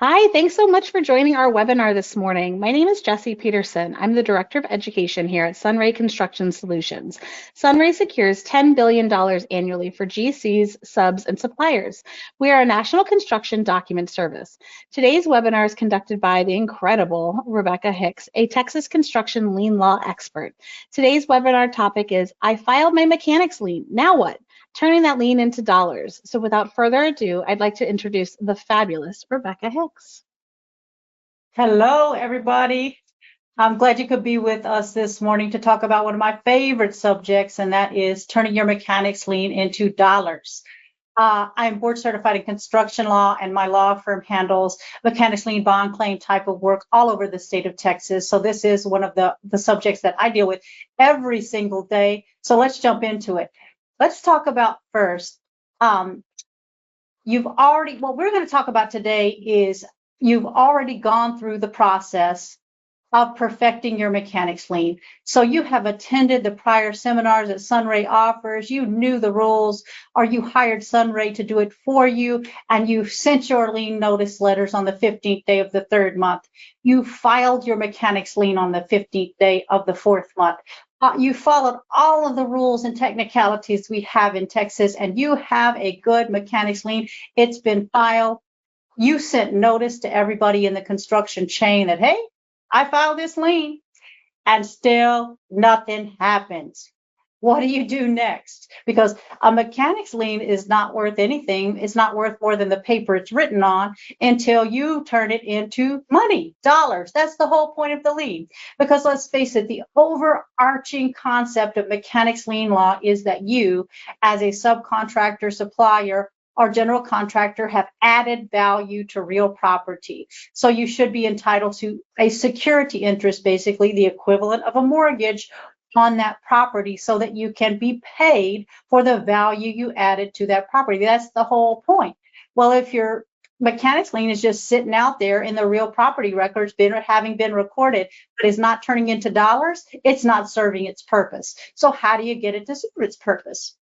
Hi, thanks so much for joining our webinar this morning. My name is Jessie Peterson. I'm the Director of Education here at SunRay Construction Solutions. SunRay secures $10 billion annually for GCs, subs, and suppliers. We are a national construction document service. Today's webinar is conducted by the incredible Rebecca Hicks, a Texas construction lien law expert. Today's webinar topic is, I filed my mechanics lien, now what? Turning that lien into dollars. So without further ado, I'd like to introduce the fabulous Rebecca Hicks. Hello, everybody. I'm glad you could be with us this morning to talk about one of my favorite subjects, and that is turning your mechanics lien into dollars. I'm board certified in construction law, and my law firm handles mechanics lien bond claim type of work all over the state of Texas. So this is one of the subjects that I deal with every single day. So let's jump into it. Let's talk about first, what we're going to talk about today is you've already gone through the process of perfecting your mechanics lien. So you have attended the prior seminars that SunRay offers, you knew the rules, or you hired SunRay to do it for you, and you sent your lien notice letters on the 15th day of the third month. You filed your mechanics lien on the 15th day of the fourth month. You followed all of the rules and technicalities we have in Texas, and you have a good mechanics lien. It's been filed. You sent notice to everybody in the construction chain that, hey, I filed this lien, and still nothing happens. What do you do next? Because a mechanics lien is not worth anything. It's not worth more than the paper it's written on until you turn it into money, dollars. That's the whole point of the lien. Because let's face it, the overarching concept of mechanics lien law is that you, as a subcontractor, supplier, or general contractor, have added value to real property. So you should be entitled to a security interest, basically the equivalent of a mortgage on that property, so that you can be paid for the value you added to that property. That's the whole point. Well, if your mechanics lien is just sitting out there in the real property records, having been recorded, but is not turning into dollars, it's not serving its purpose. So how do you get it to serve its purpose?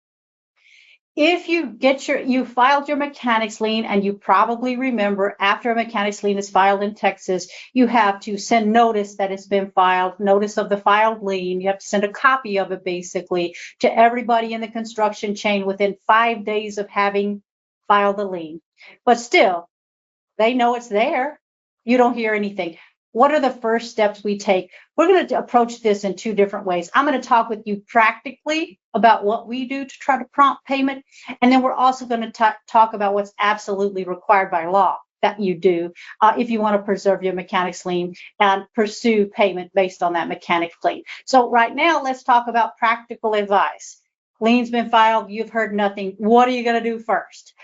If you filed your mechanics lien, and you probably remember, after a mechanics lien is filed in Texas, you have to send notice that it's been filed, notice of the filed lien. You have to send a copy of it basically to everybody in the construction chain within 5 days of having filed the lien. But still, they know it's there. You don't hear anything. What are the first steps we take? We're going to approach this in two different ways. I'm going to talk with you practically about what we do to try to prompt payment. And then we're also going to talk about what's absolutely required by law that you do if you want to preserve your mechanics lien and pursue payment based on that mechanics lien. So right now, let's talk about practical advice. Lien's been filed. You've heard nothing. What are you going to do first?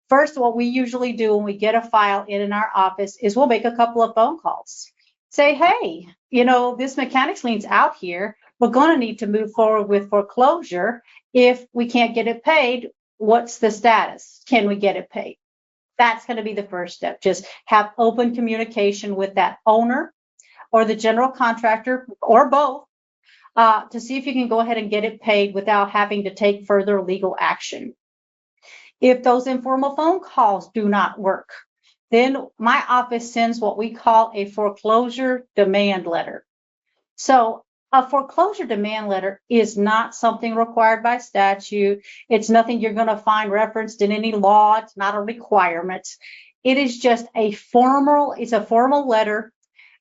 First, what we usually do when we get a file in our office is we'll make a couple of phone calls. Say, hey, this mechanics lien's out here. We're going to need to move forward with foreclosure. If we can't get it paid, what's the status? Can we get it paid? That's going to be the first step. Just have open communication with that owner or the general contractor or both to see if you can go ahead and get it paid without having to take further legal action. If those informal phone calls do not work, then my office sends what we call a foreclosure demand letter. So a foreclosure demand letter is not something required by statute. It's nothing you're going to find referenced in any law. It's not a requirement. It is just a formal letter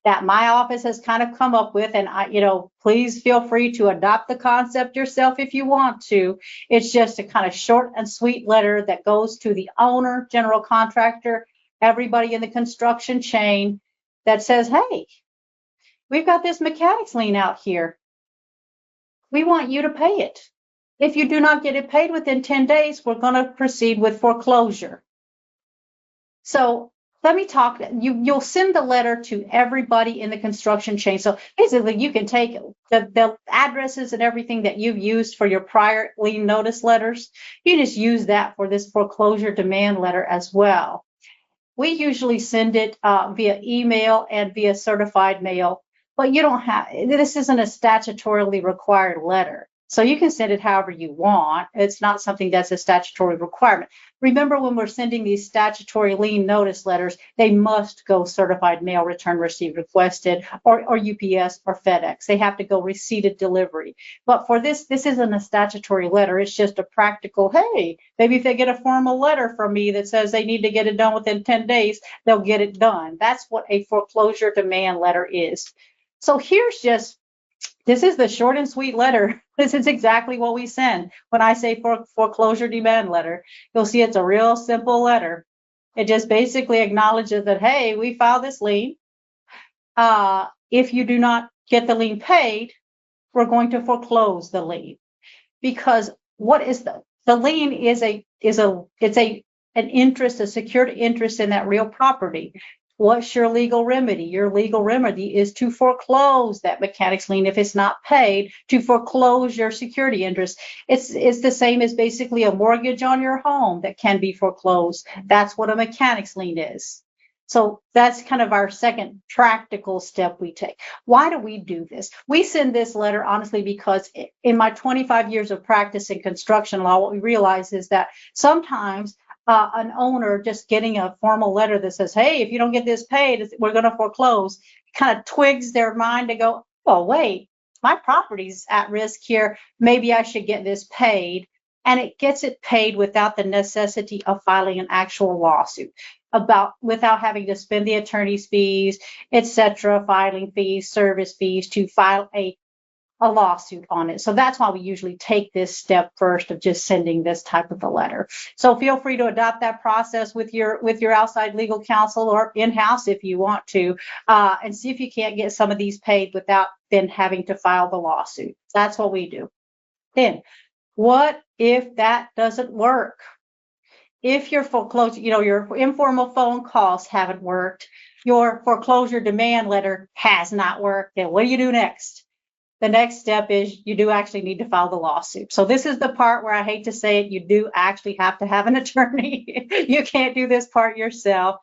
that my office has kind of come up with. And please feel free to adopt the concept yourself if you want to. It's just a kind of short and sweet letter that goes to the owner, general contractor, everybody in the construction chain, that says, hey, we've got this mechanics lien out here. We want you to pay it. If you do not get it paid within 10 days, we're going to proceed with foreclosure. So let me talk. You'll send the letter to everybody in the construction chain. So basically, you can take the addresses and everything that you've used for your prior lien notice letters. You just use that for this foreclosure demand letter as well. We usually send it via email and via certified mail, but this isn't a statutorily required letter. So you can send it however you want. It's not something that's a statutory requirement. Remember, when we're sending these statutory lien notice letters, they must go certified mail, return received requested, or UPS or FedEx. They have to go receipted delivery. But for this isn't a statutory letter. It's just a practical, hey, maybe if they get a formal letter from me that says they need to get it done within 10 days, they'll get it done. That's what a foreclosure demand letter is. So this is the short and sweet letter. This is exactly what we send. When I say foreclosure demand letter, you'll see it's a real simple letter. It just basically acknowledges that, hey, we filed this lien. If you do not get the lien paid, we're going to foreclose the lien. Because what is the lien is an interest, a secured interest in that real property. What's your legal remedy? Your legal remedy is to foreclose that mechanics lien if it's not paid, to foreclose your security interest. It's the same as basically a mortgage on your home that can be foreclosed. That's what a mechanics lien is. So that's kind of our second practical step we take. Why do we do this? We send this letter, honestly, because in my 25 years of practice in construction law, what we realize is that sometimes an owner just getting a formal letter that says, hey, if you don't get this paid, we're going to foreclose, kind of twigs their mind to go, oh, wait, my property's at risk here. Maybe I should get this paid. And it gets it paid without the necessity of filing an actual lawsuit, without having to spend the attorney's fees, etc., filing fees, service fees to file a lawsuit on it. So that's why we usually take this step first of just sending this type of a letter. So feel free to adopt that process with your outside legal counsel or in-house if you want to, and see if you can't get some of these paid without then having to file the lawsuit. That's what we do. Then, what if that doesn't work? If your foreclosure, your informal phone calls haven't worked, your foreclosure demand letter has not worked, then what do you do next? The next step is you do actually need to file the lawsuit. So this is the part where I hate to say it, you do actually have to have an attorney. You can't do this part yourself.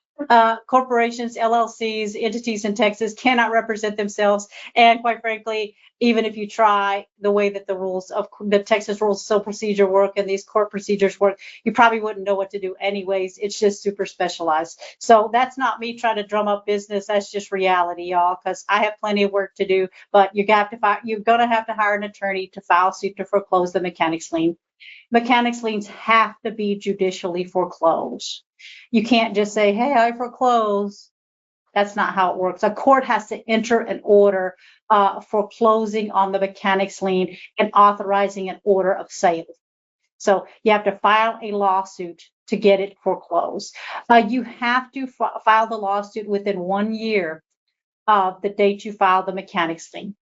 Corporations, LLCs, entities in Texas cannot represent themselves. And quite frankly, even if you try, the way that the rules of the Texas rules of civil procedure work and these court procedures work, you probably wouldn't know what to do anyways. It's just super specialized. So that's not me trying to drum up business. That's just reality, y'all, because I have plenty of work to do. But you're going to have to hire an attorney to file suit to foreclose the mechanics lien. Mechanics liens have to be judicially foreclosed. You can't just say, hey, I foreclose. That's not how it works. A court has to enter an order foreclosing on the mechanics lien and authorizing an order of sale. So you have to file a lawsuit to get it foreclosed. You have to file the lawsuit within 1 year of the date you file the mechanics lien.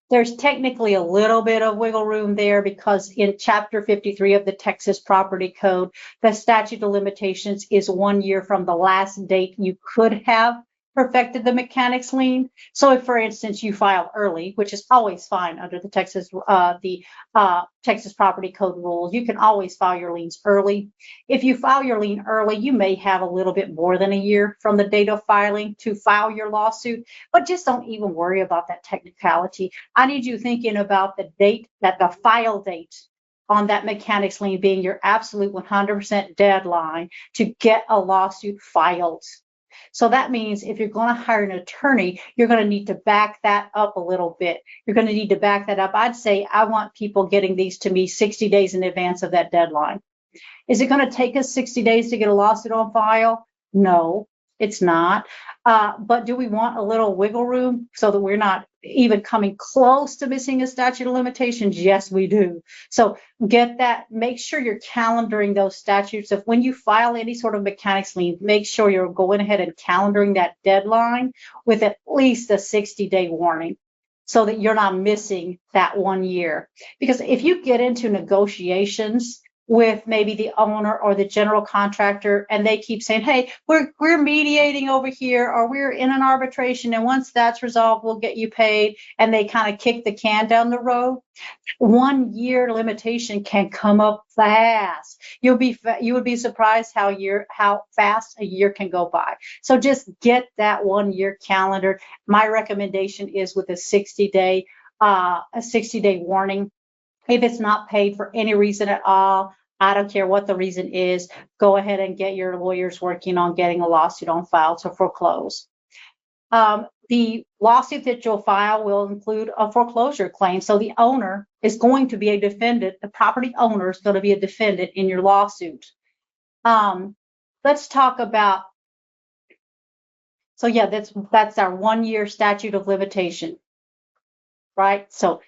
There's technically a little bit of wiggle room there because in Chapter 53 of the Texas Property Code, the statute of limitations is 1 year from the last date you could have perfected the mechanics lien. So if, for instance, you file early, which is always fine under the Texas Property Code rules, you can always file your liens early. If you file your lien early, you may have a little bit more than a year from the date of filing to file your lawsuit, but just don't even worry about that technicality. I need you thinking about the date, that the file date on that mechanics lien being your absolute 100% deadline to get a lawsuit filed. So that means if you're going to hire an attorney, you're going to need to back that up a little bit. You're going to need to back that up. I'd say I want people getting these to me 60 days in advance of that deadline. Is it going to take us 60 days to get a lawsuit on file? No, it's not. But do we want a little wiggle room so that we're not even coming close to missing a statute of limitations? Yes, we do. So get that, make sure you're calendaring those statutes. If when you file any sort of mechanics lien, make sure you're going ahead and calendaring that deadline with at least a 60-day warning so that you're not missing that 1 year. Because if you get into negotiations with maybe the owner or the general contractor, and they keep saying, hey, we're mediating over here, or we're in an arbitration, and once that's resolved, we'll get you paid, and they kind of kick the can down the road, 1 year limitation can come up fast. You would be surprised how fast a year can go by. So just get that 1 year calendar. My recommendation is with a 60-day warning. If it's not paid for any reason at all, I don't care what the reason is, go ahead and get your lawyers working on getting a lawsuit on file to foreclose. The lawsuit that you'll file will include a foreclosure claim. So the owner is going to be a defendant. The property owner is going to be a defendant in your lawsuit. Let's talk about, so yeah, that's our 1 year statute of limitation, right? So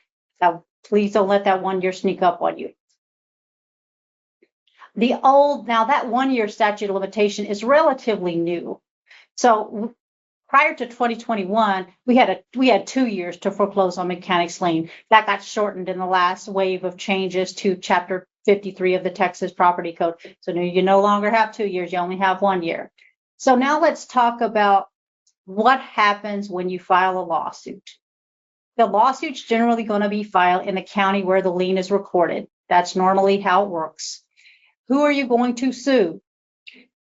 please don't let that 1 year sneak up on you. Now that 1 year statute of limitation is relatively new. So prior to 2021, we had 2 years to foreclose on mechanics lien. That got shortened in the last wave of changes to Chapter 53 of the Texas Property Code. So you no longer have 2 years, you only have 1 year. So now let's talk about what happens when you file a lawsuit. The lawsuit's generally going to be filed in the county where the lien is recorded. That's normally how it works. Who are you going to sue?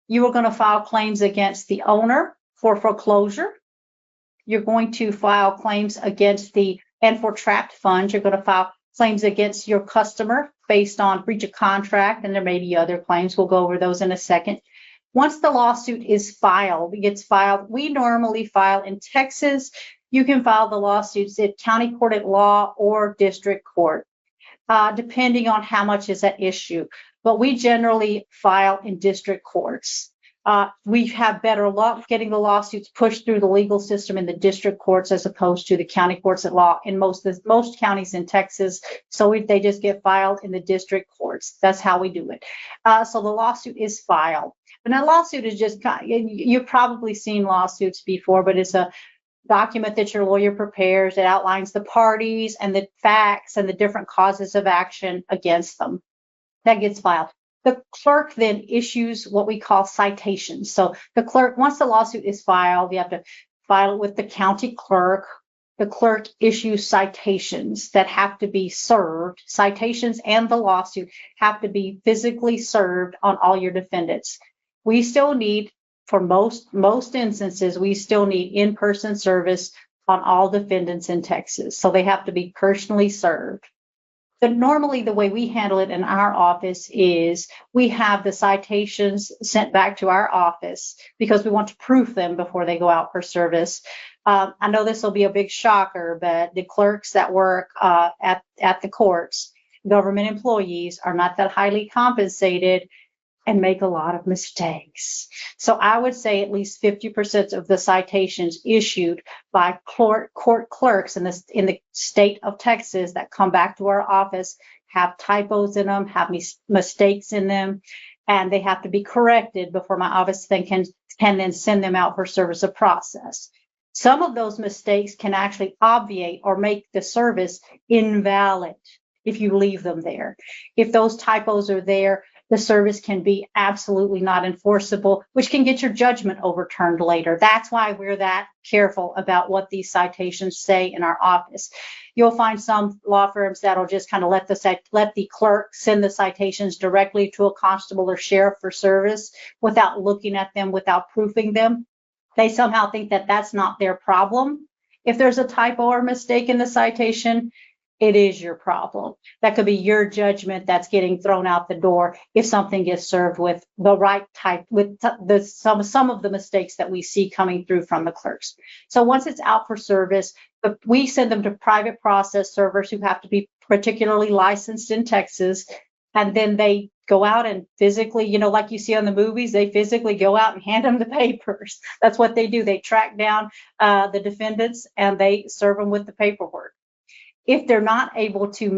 You are going to file claims against the owner for foreclosure. You're going to file claims against and for trapped funds, you're going to file claims against your customer based on breach of contract, and there may be other claims. We'll go over those in a second. Once the lawsuit is gets filed, we normally file in Texas. You can file the lawsuits at county court at law or district court, depending on how much is at issue. But we generally file in district courts. We have better luck getting the lawsuits pushed through the legal system in the district courts as opposed to the county courts at law in most counties in Texas. So they just get filed in the district courts. That's how we do it. So the lawsuit is filed. And a lawsuit is just, you've probably seen lawsuits before, but it's a document that your lawyer prepares. It outlines the parties and the facts and the different causes of action against them. That gets filed. The clerk then issues what we call citations. So the clerk, once the lawsuit is filed, you have to file it with the county clerk. The clerk issues citations that have to be served. Citations and the lawsuit have to be physically served on all your defendants. We still need, for most instances, we still need in-person service on all defendants in Texas. So they have to be personally served. But normally the way we handle it in our office is we have the citations sent back to our office because we want to proof them before they go out for service. I know this will be a big shocker, but the clerks that work at the courts, government employees, are not that highly compensated and make a lot of mistakes. So I would say at least 50% of the citations issued by court clerks in the state of Texas that come back to our office have typos in them, have mistakes in them, and they have to be corrected before my office then can then send them out for service of process. Some of those mistakes can actually obviate or make the service invalid if you leave them there. If those typos are there, the service can be absolutely not enforceable, which can get your judgment overturned later. That's why we're that careful about what these citations say in our office. You'll find some law firms that'll just kind of let the clerk send the citations directly to a constable or sheriff for service without looking at them, without proofing them. They somehow think that that's not their problem. If there's a typo or mistake in the citation, it is your problem. That could be your judgment that's getting thrown out the door if something gets served with the right type, with some of the mistakes that we see coming through from the clerks. So once it's out for service, we send them to private process servers who have to be particularly licensed in Texas. And then they go out and physically, like you see on the movies, they physically go out and hand them the papers. That's what they do. They track down the defendants and they serve them with the paperwork. If they're not able to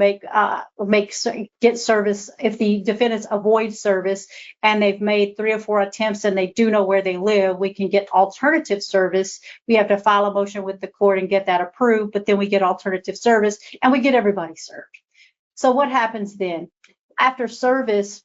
get service, if the defendants avoid service and they've made 3 or 4 attempts and they do know where they live, we can get alternative service. We have to file a motion with the court and get that approved, but then we get alternative service and we get everybody served. So what happens then? After service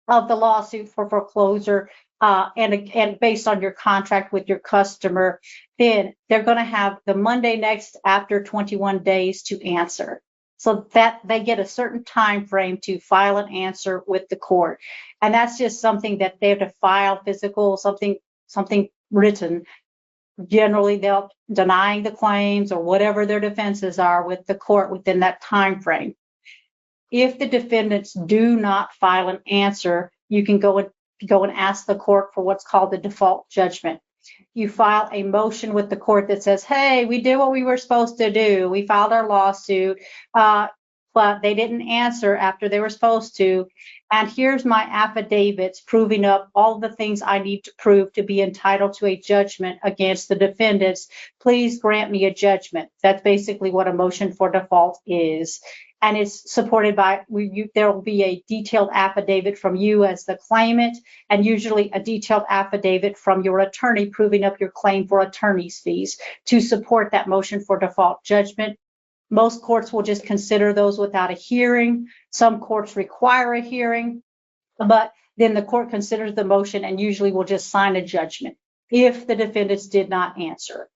of the lawsuit for foreclosure, and based on your contract with your customer, then they're going to have the Monday next after 21 days to answer. So that they get a certain time frame to file an answer with the court. And that's just something that they have to file physical, something written. Generally, they'll denying the claims or whatever their defenses are with the court within that time frame. If the defendants do not file an answer, you can go and ask the court for what's called the default judgment. You file a motion with the court that says, hey, we did what we were supposed to do. We filed our lawsuit, but they didn't answer after they were supposed to. And here's my affidavits proving up all the things I need to prove to be entitled to a judgment against the defendants. Please grant me a judgment. That's basically what a motion for default is. And it's supported by, there will be a detailed affidavit from you as the claimant, and usually a detailed affidavit from your attorney proving up your claim for attorney's fees to support that motion for default judgment. Most courts will just consider those without a hearing. Some courts require a hearing, but then the court considers the motion and usually will just sign a judgment if the defendants did not answer.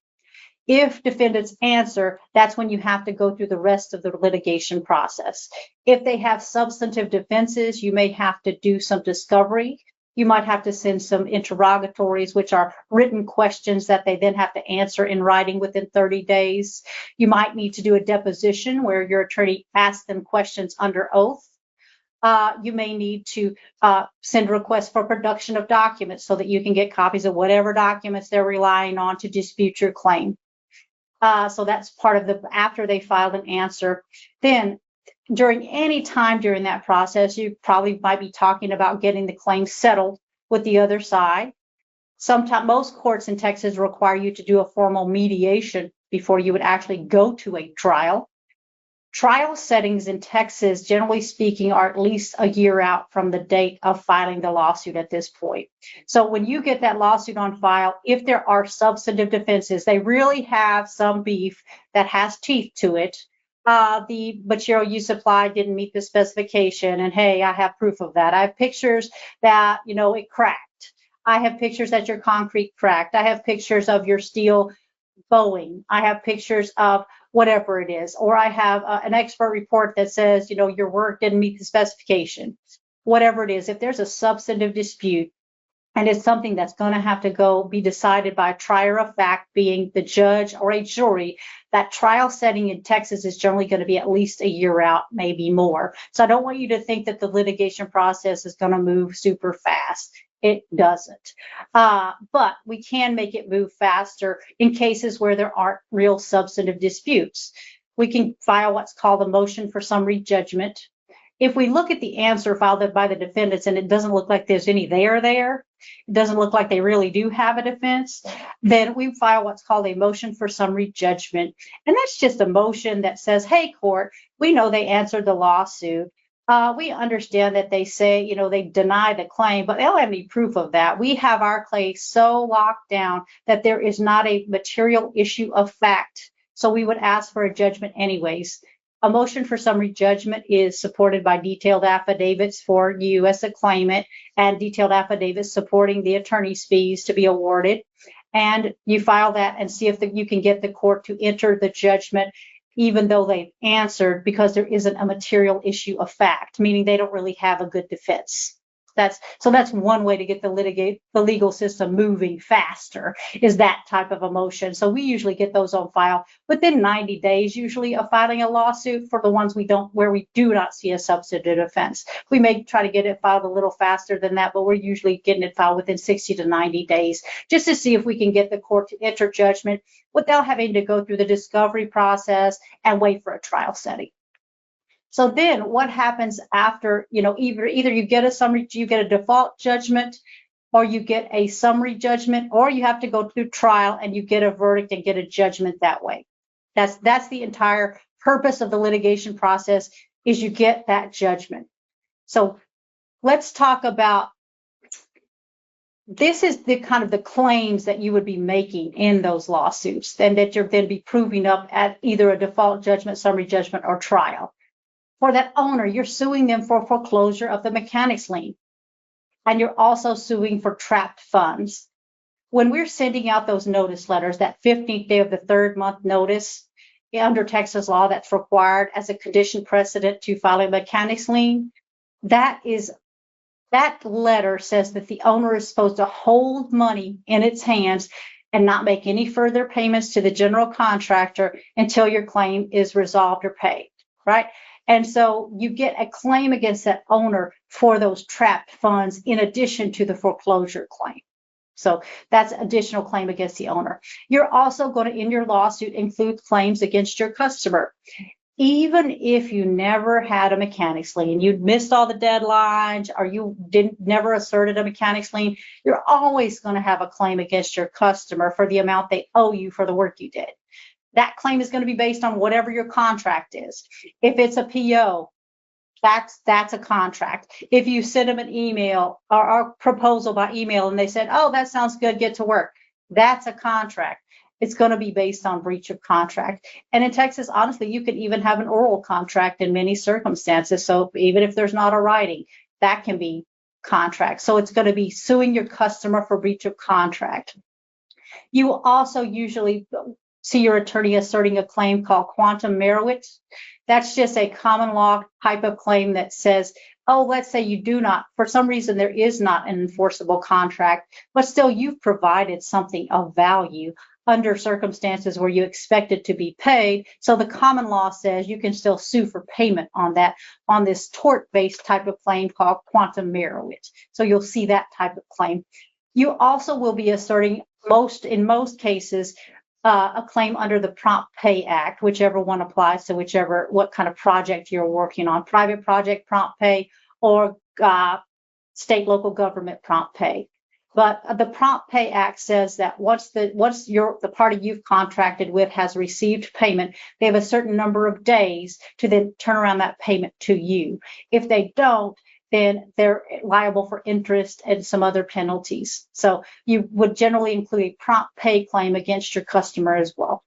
If defendants answer, that's when you have to go through the rest of the litigation process. If they have substantive defenses, you may have to do some discovery. You might have to send some interrogatories, which are written questions that they then have to answer in writing within 30 days. You might need to do a deposition where your attorney asks them questions under oath. You may need to send requests for production of documents so that you can get copies of whatever documents they're relying on to dispute your claim. So that's part of after they filed an answer. Then during any time during that process, you probably might be talking about getting the claim settled with the other side. Sometimes most courts in Texas require you to do a formal mediation before you would actually go to a trial. Trial settings in Texas, generally speaking, are at least a year out from the date of filing the lawsuit at this point. So when you get that lawsuit on file, if there are substantive defenses, they really have some beef that has teeth to it. The material you supplied didn't meet the specification, and hey, I have proof of that. I have pictures that, it cracked. I have pictures that your concrete cracked. I have pictures of your steel bowing. I have pictures of whatever it is, or I have an expert report that says, your work didn't meet the specification. Whatever it is, if there's a substantive dispute and it's something that's going to have to be decided by a trier of fact, being the judge or a jury, that trial setting in Texas is generally going to be at least a year out, maybe more. So I don't want you to think that the litigation process is going to move super fast. It doesn't. But we can make it move faster in cases where there aren't real substantive disputes. We can file what's called a motion for summary judgment. If we look at the answer filed by the defendants and it doesn't look like there's any there, it doesn't look like they really do have a defense, then we file what's called a motion for summary judgment. And that's just a motion that says, hey, court, we know they answered the lawsuit. We understand that they say, they deny the claim, but they don't have any proof of that. We have our case so locked down that there is not a material issue of fact. So we would ask for a judgment anyways. A motion for summary judgment is supported by detailed affidavits for you as a claimant and detailed affidavits supporting the attorney's fees to be awarded. And you file that and see if you can get the court to enter the judgment even though they've answered, because there isn't a material issue of fact, meaning they don't really have a good defense. That's one way to get the legal system moving faster, is that type of a motion. So we usually get those on file within 90 days, usually, of filing a lawsuit for the ones where we do not see a substantive offense. We may try to get it filed a little faster than that, but we're usually getting it filed within 60 to 90 days, just to see if we can get the court to enter judgment without having to go through the discovery process and wait for a trial setting. So then what happens after, either you get a default judgment, or you get a summary judgment, or you have to go through trial and you get a verdict and get a judgment that way. That's the entire purpose of the litigation process, is you get that judgment. So let's talk about, this is the kind of the claims that you would be making in those lawsuits, and that you're then be proving up at either a default judgment, summary judgment, or trial. For that owner, you're suing them for foreclosure of the mechanics lien, and you're also suing for trapped funds. When we're sending out those notice letters, that 15th day of the third month notice, under Texas law, that's required as a condition precedent to file a mechanics lien. That letter says that the owner is supposed to hold money in its hands and not make any further payments to the general contractor until your claim is resolved or paid, right? And so you get a claim against that owner for those trapped funds in addition to the foreclosure claim. So that's additional claim against the owner. You're also going to, in your lawsuit, include claims against your customer. Even if you never had a mechanics lien, you'd missed all the deadlines, or you never asserted a mechanics lien, you're always going to have a claim against your customer for the amount they owe you for the work you did. That claim is going to be based on whatever your contract is. If it's a PO, that's a contract. If you send them an email or a proposal by email and they said, oh, that sounds good, get to work, that's a contract. It's going to be based on breach of contract. And in Texas, honestly, you could even have an oral contract in many circumstances. So even if there's not a writing, that can be contract. So it's going to be suing your customer for breach of contract. You will also usually see your attorney asserting a claim called quantum meruit. That's just a common law type of claim that says, oh, let's say you do not, for some reason, there is not an enforceable contract, but still you've provided something of value under circumstances where you expect it to be paid. So the common law says you can still sue for payment on that, on this tort-based type of claim called quantum meruit. So you'll see that type of claim. You also will be asserting, in most cases, a claim under the Prompt Pay Act, whichever one applies to what kind of project you're working on, private project prompt pay or state local government prompt pay. But the Prompt Pay Act says that once the party you've contracted with has received payment, they have a certain number of days to then turn around that payment to you. If they don't, then they're liable for interest and some other penalties. So you would generally include a prompt pay claim against your customer as well.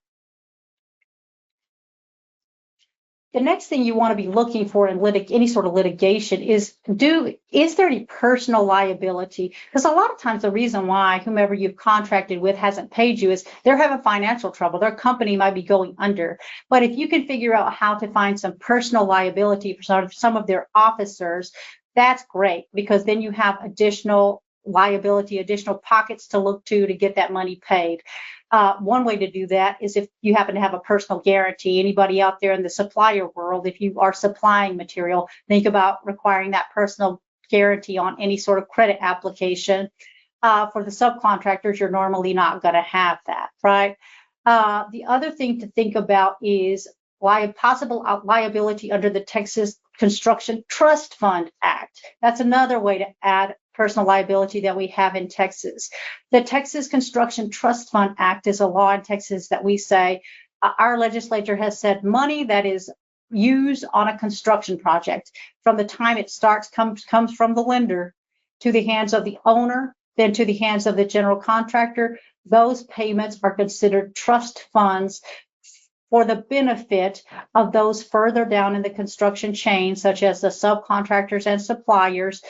The next thing you want to be looking for in any sort of litigation is there any personal liability? Because a lot of times the reason why whomever you've contracted with hasn't paid you is they're having financial trouble. Their company might be going under. But if you can figure out how to find some personal liability for some of their officers, that's great, because then you have additional liability, additional pockets to look to get that money paid. One way to do that is if you happen to have a personal guarantee. Anybody out there in the supplier world, if you are supplying material, think about requiring that personal guarantee on any sort of credit application. For the subcontractors, you're normally not going to have that, right? The other thing to think about is possible liability under the Texas Construction Trust Fund Act. That's another way to add personal liability that we have in Texas. The Texas Construction Trust Fund Act is a law in Texas that we say our legislature has said money that is used on a construction project from the time it starts comes from the lender to the hands of the owner, then to the hands of the general contractor. Those payments are considered trust funds for the benefit of those further down in the construction chain, such as the subcontractors and suppliers.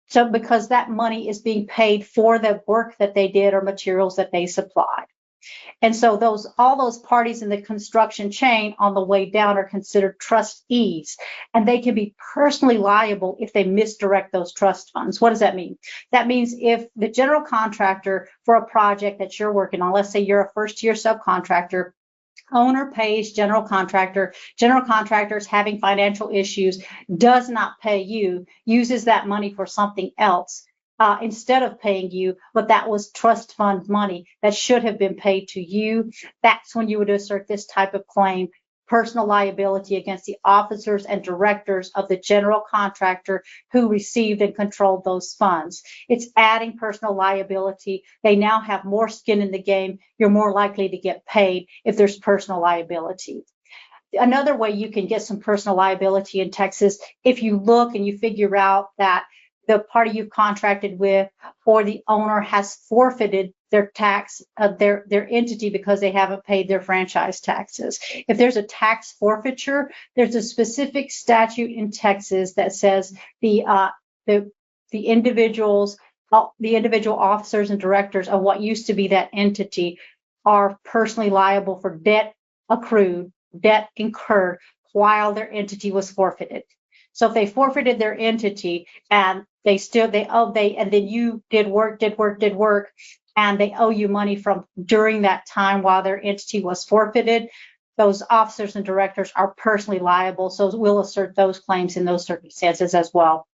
So because that money is being paid for the work that they did or materials that they supplied. And so all those parties in the construction chain on the way down are considered trustees, and they can be personally liable if they misdirect those trust funds. What does that mean? That means if the general contractor for a project that you're working on, let's say you're a first-tier subcontractor, owner pays general contractor's having financial issues, does not pay you, uses that money for something else instead of paying you, but that was trust fund money that should have been paid to you. That's when you would assert this type of claim, personal liability against the officers and directors of the general contractor who received and controlled those funds. It's adding personal liability. They now have more skin in the game. You're more likely to get paid if there's personal liability. Another way you can get some personal liability in Texas, if you look and you figure out that the party you've contracted with or the owner has forfeited their tax, their entity because they haven't paid their franchise taxes. If there's a tax forfeiture, there's a specific statute in Texas that says the individual officers and directors of what used to be that entity are personally liable for debt accrued, debt incurred while their entity was forfeited. So if they forfeited their entity and and then you did work, and they owe you money from during that time while their entity was forfeited, those officers and directors are personally liable. So we'll assert those claims in those circumstances as well.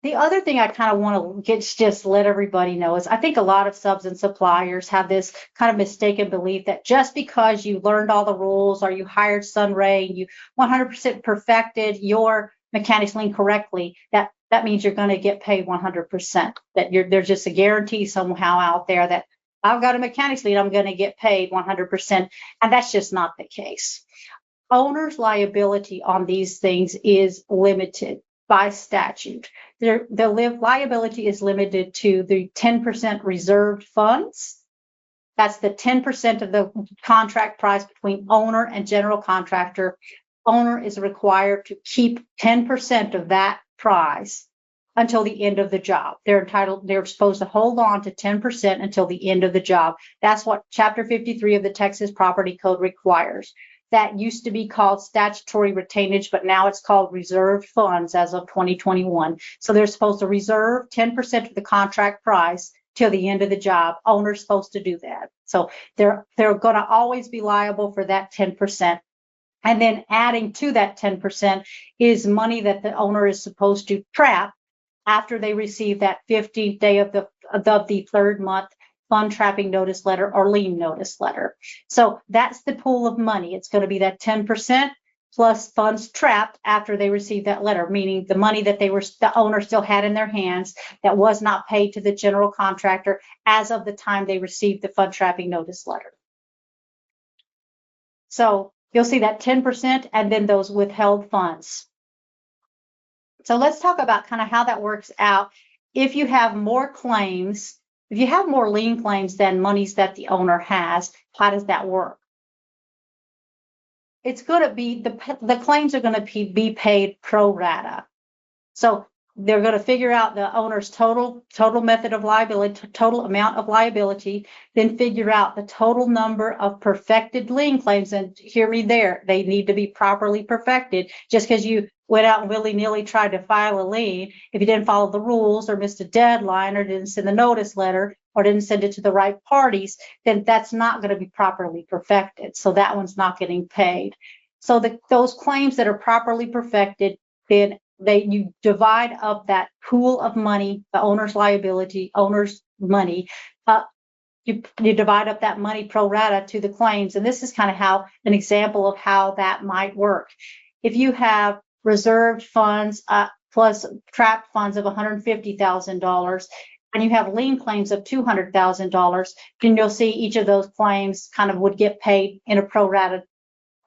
The other thing I kind of want to just let everybody know is I think a lot of subs and suppliers have this kind of mistaken belief that just because you learned all the rules or you hired SunRay and you 100% perfected your mechanics lien correctly, that means you're going to get paid 100%. That there's just a guarantee somehow out there that I've got a mechanics lien, I'm going to get paid 100%. And that's just not the case. Owner's liability on these things is limited by statute. The liability is limited to the 10% reserved funds. That's the 10% of the contract price between owner and general contractor. Owner is required to keep 10% of that price until the end of the job. They're supposed to hold on to 10% until the end of the job. That's what Chapter 53 of the Texas Property Code requires. That used to be called statutory retainage, but now it's called reserved funds as of 2021. So they're supposed to reserve 10% of the contract price till the end of the job. Owner's supposed to do that. So they're going to always be liable for that 10%. And then adding to that 10% is money that the owner is supposed to trap after they receive that 15th day of the third month fund trapping notice letter or lien notice letter. So that's the pool of money. It's going to be that 10% plus funds trapped after they receive that letter, meaning the money that the owner still had in their hands that was not paid to the general contractor as of the time they received the fund trapping notice letter. So you'll see that 10% and then those withheld funds. So let's talk about kind of how that works out. If you have more claims, if you have more lien claims than monies that the owner has, how does that work? It's going to be, the claims are going to be paid pro rata. So they're going to figure out the owner's total method of liability, total amount of liability, then figure out the total number of perfected lien claims. And hear me there, they need to be properly perfected. Just because you went out and willy-nilly tried to file a lien, if you didn't follow the rules or missed a deadline or didn't send the notice letter or didn't send it to the right parties, then that's not going to be properly perfected. So that one's not getting paid. So those claims that are properly perfected, then you divide up that pool of money, the owner's liability, owner's money. You divide up that money pro rata to the claims. And this is kind of how an example of how that might work. If you have reserved funds plus trapped funds of $150,000 and you have lien claims of $200,000, then you'll see each of those claims kind of would get paid in a pro rata,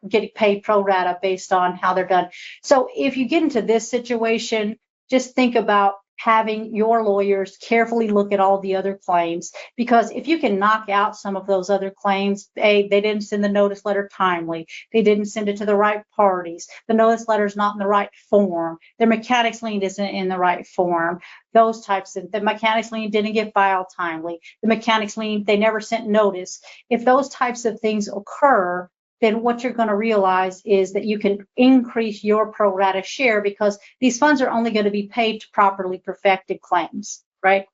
get paid pro rata based on how they're done. So if you get into this situation, just think about having your lawyers carefully look at all the other claims, because if you can knock out some of those other claims, they didn't send the notice letter timely, they didn't send it to the right parties, the notice letter is not in the right form, their mechanics lien isn't in the right form, those types of, the mechanics lien didn't get filed timely, the mechanics lien, they never sent notice. If those types of things occur, then what you're going to realize is that you can increase your pro rata share because these funds are only going to be paid to properly perfected claims, right?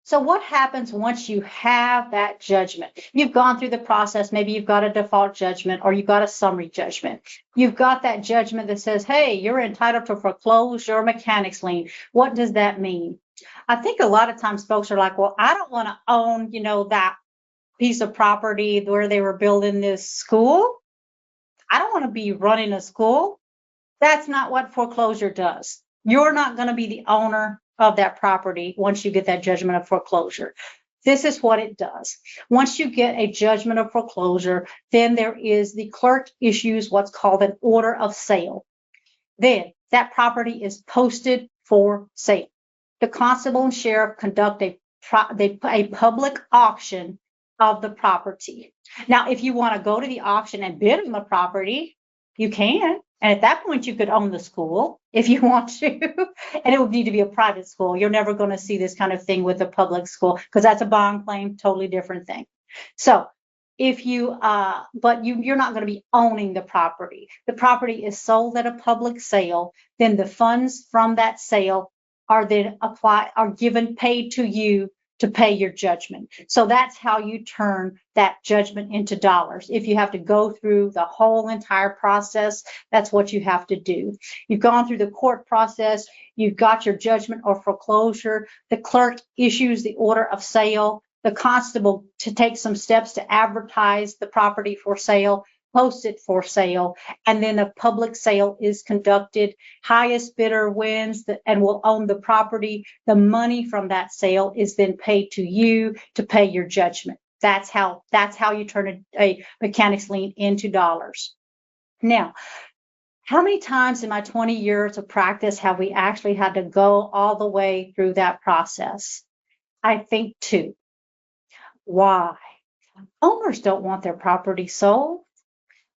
So what happens once you have that judgment? You've gone through the process, maybe you've got a default judgment or you've got a summary judgment. You've got that judgment that says, hey, you're entitled to foreclose your mechanics lien. What does that mean? I think a lot of times folks are like, well, I don't want to own, that piece of property where they were building this school. I don't want to be running a school. That's not what foreclosure does. You're not going to be the owner of that property once you get that judgment of foreclosure. This is what it does. Once you get a judgment of foreclosure, then the clerk issues what's called an order of sale. Then that property is posted for sale. The constable and sheriff conduct a public auction of the property. Now, if you want to go to the auction and bid on the property, you can. And at that point, you could own the school if you want to. And it would need to be a private school. You're never going to see this kind of thing with a public school because that's a bond claim, totally different thing. So if you, but you're not going to be owning the property. The property is sold at a public sale. Then the funds from that sale are then paid to you to pay your judgment. So that's how you turn that judgment into dollars. If you have to go through the whole entire process, that's what you have to do. You've gone through the court process, you've got your judgment or foreclosure, the clerk issues the order of sale, the constable to take some steps to advertise the property for sale, post it for sale, and then a public sale is conducted. Highest bidder wins and will own the property. The money from that sale is then paid to you to pay your judgment. That's how you turn a mechanics lien into dollars. Now, how many times in my 20 years of practice have we actually had to go all the way through that process? I think 2. Why? Owners don't want their property sold.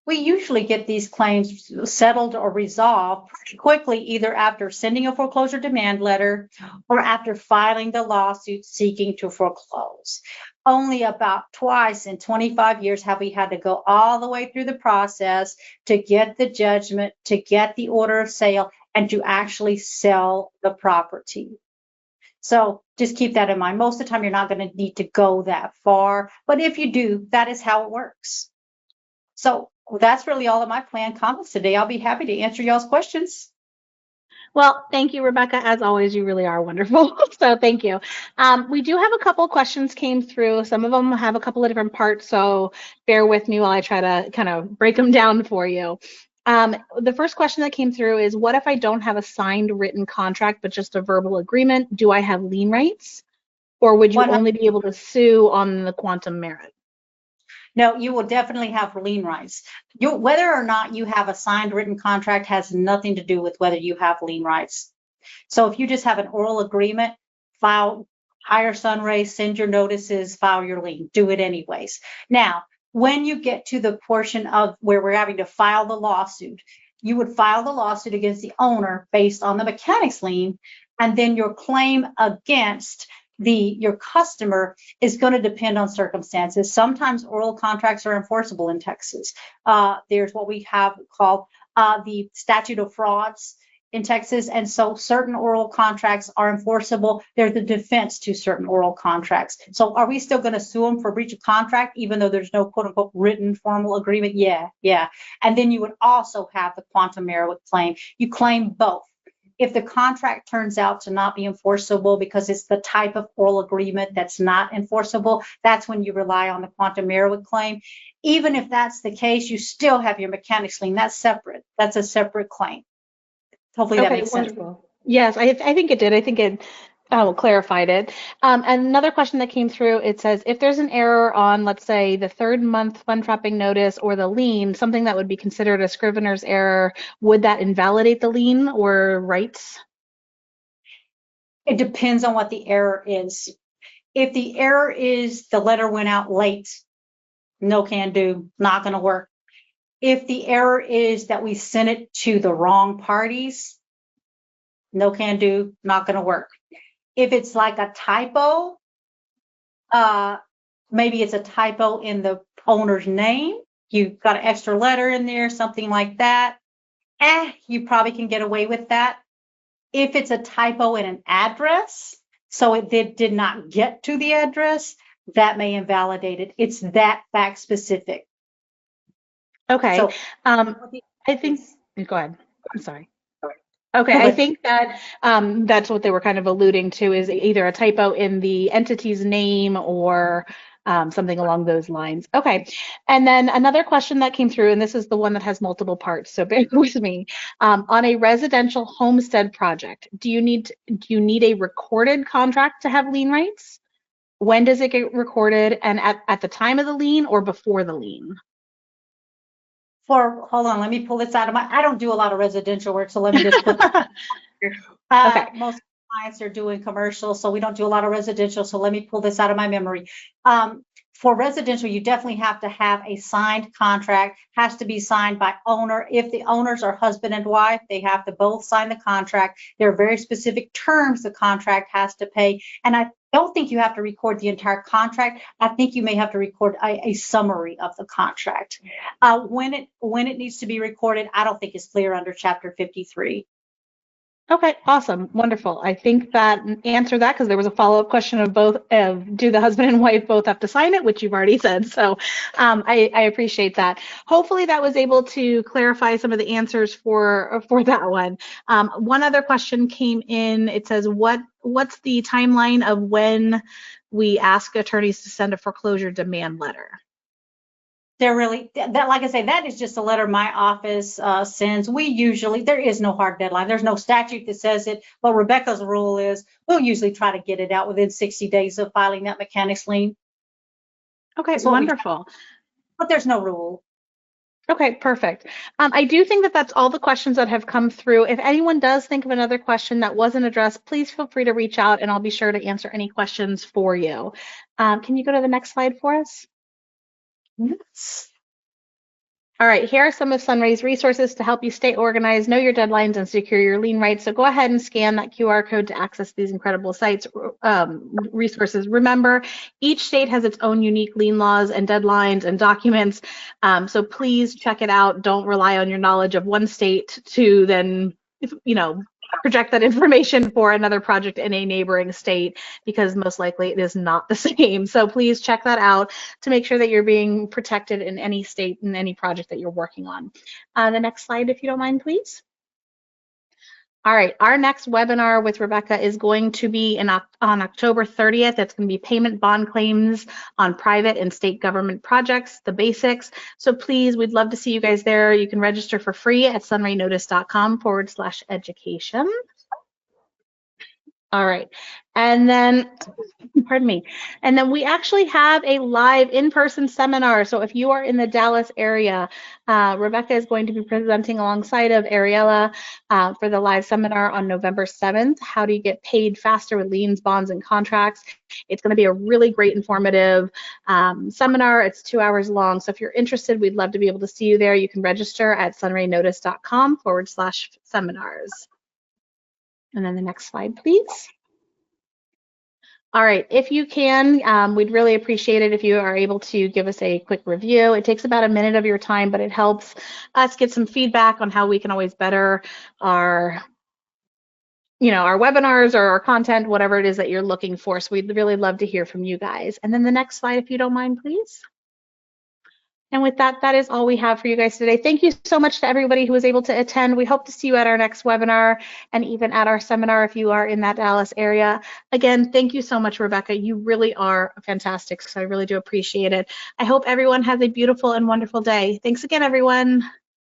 We usually get these claims settled or resolved pretty quickly, either after sending a foreclosure demand letter or after filing the lawsuit seeking to foreclose. Only about twice in 25 years have we had to go all the way through the process to get the judgment, to get the order of sale, and to actually sell the property. So just keep that in mind. Most of the time, you're not going to need to go that far. But if you do, that is how it works. So that's really all of my planned comments today. I'll be happy to answer y'all's questions. Well, thank you, Rebecca. As always, you really are wonderful. So thank you. We do have a couple questions came through. Some of them have a couple of different parts, so bear with me while I try to kind of break them down for you. The first question that came through is, what if I don't have a signed written contract, but just a verbal agreement? Do I have lien rights? Or would you only be able to sue on the quantum merit? No, you will definitely have lien rights. Whether or not you have a signed written contract has nothing to do with whether you have lien rights. So if you just have an oral agreement, hire SunRay, send your notices, file your lien, do it anyways. Now, when you get to the portion of where we're having to file the lawsuit, you would file the lawsuit against the owner based on the mechanics lien, and then your claim against your customer is going to depend on circumstances. Sometimes oral contracts are enforceable in Texas. There's what we have called the statute of frauds in Texas, and so certain oral contracts are enforceable. There's the defense to certain oral contracts. So are we still going to sue them for breach of contract even though there's no quote unquote written formal agreement? Yeah. And then you would also have the quantum merit claim. You claim both. If the contract turns out to not be enforceable because it's the type of oral agreement that's not enforceable, that's when you rely on the quantum merit claim. Even if that's the case, you still have your mechanics lien. That's separate. That's a separate claim. Hopefully that makes sense. Yes, I think it did. I think it clarified it. And another question that came through, it says, if there's an error on, let's say, the 3rd month fund trapping notice or the lien, something that would be considered a scrivener's error, would that invalidate the lien or rights? It depends on what the error is. If the error is the letter went out late, no can do, not going to work. If the error is that we sent it to the wrong parties, no can do, not going to work. If it's like a typo, maybe it's a typo in the owner's name, you've got an extra letter in there, something like that, you probably can get away with that. If it's a typo in an address, so it did not get to the address, that may invalidate it. It's that fact specific. Okay. So, I think, go ahead. I'm sorry. Okay, I think that that's what they were kind of alluding to, is either a typo in the entity's name or something along those lines. Okay, and then another question that came through, and this is the one that has multiple parts, so bear with me. On a residential homestead project, do you need a recorded contract to have lien rights? When does it get recorded, and at the time of the lien or before the lien? Hold on, let me pull this out of I don't do a lot of residential work, so let me just put okay. Most clients are doing commercial, so we don't do a lot of residential, so let me pull this out of my memory. For residential, you definitely have to have a signed contract, has to be signed by owner. If the owners are husband and wife, they have to both sign the contract. There are very specific terms the contract has to pay, and I don't think you have to record the entire contract. I think you may have to record a summary of the contract. When it needs to be recorded, I don't think it's clear under Chapter 53. Okay, awesome, wonderful. I think that answered that because there was a follow-up question of both, do the husband and wife both have to sign it, which you've already said. So I appreciate that. Hopefully that was able to clarify some of the answers for that one. One other question came in. It says, what's the timeline of when we ask attorneys to send a foreclosure demand letter? They're really that, like I say, that is just a letter my office sends. There is no hard deadline. There's no statute that says it, but Rebecca's rule is we'll usually try to get it out within 60 days of filing that mechanics lien. Okay, wonderful. But there's no rule. Okay, perfect. I do think that that's all the questions that have come through. If anyone does think of another question that wasn't addressed, please feel free to reach out and I'll be sure to answer any questions for you. Can you go to the next slide for us? Yes. All right, here are some of SunRay's resources to help you stay organized, know your deadlines, and secure your lien rights. So go ahead and scan that QR code to access these incredible sites, resources. Remember, each state has its own unique lien laws and deadlines and documents. So please check it out. Don't rely on your knowledge of one state to then, project that information for another project in a neighboring state, because most likely it is not the same. So please check that out to make sure that you're being protected in any state in any project that you're working on. The next slide, if you don't mind, please. All right, our next webinar with Rebecca is going to be on October 30th. It's going to be payment bond claims on private and state government projects, the basics. So please, we'd love to see you guys there. You can register for free at sunraynotice.com/education. All right, and then, pardon me, and then we actually have a live in-person seminar. So if you are in the Dallas area, Rebecca is going to be presenting alongside of Ariella for the live seminar on November 7th. How do you get paid faster with liens, bonds, and contracts? It's going to be a really great informative seminar. It's 2 hours long. So if you're interested, we'd love to be able to see you there. You can register at sunraynotice.com/seminars. And then the next slide, please. All right, if you can, we'd really appreciate it if you are able to give us a quick review. It takes about a minute of your time, but it helps us get some feedback on how we can always better our webinars or our content, whatever it is that you're looking for. So we'd really love to hear from you guys. And then the next slide, if you don't mind, please. And with that, that is all we have for you guys today. Thank you so much to everybody who was able to attend. We hope to see you at our next webinar and even at our seminar if you are in that Dallas area. Again, thank you so much, Rebecca. You really are fantastic, so I really do appreciate it. I hope everyone has a beautiful and wonderful day. Thanks again, everyone.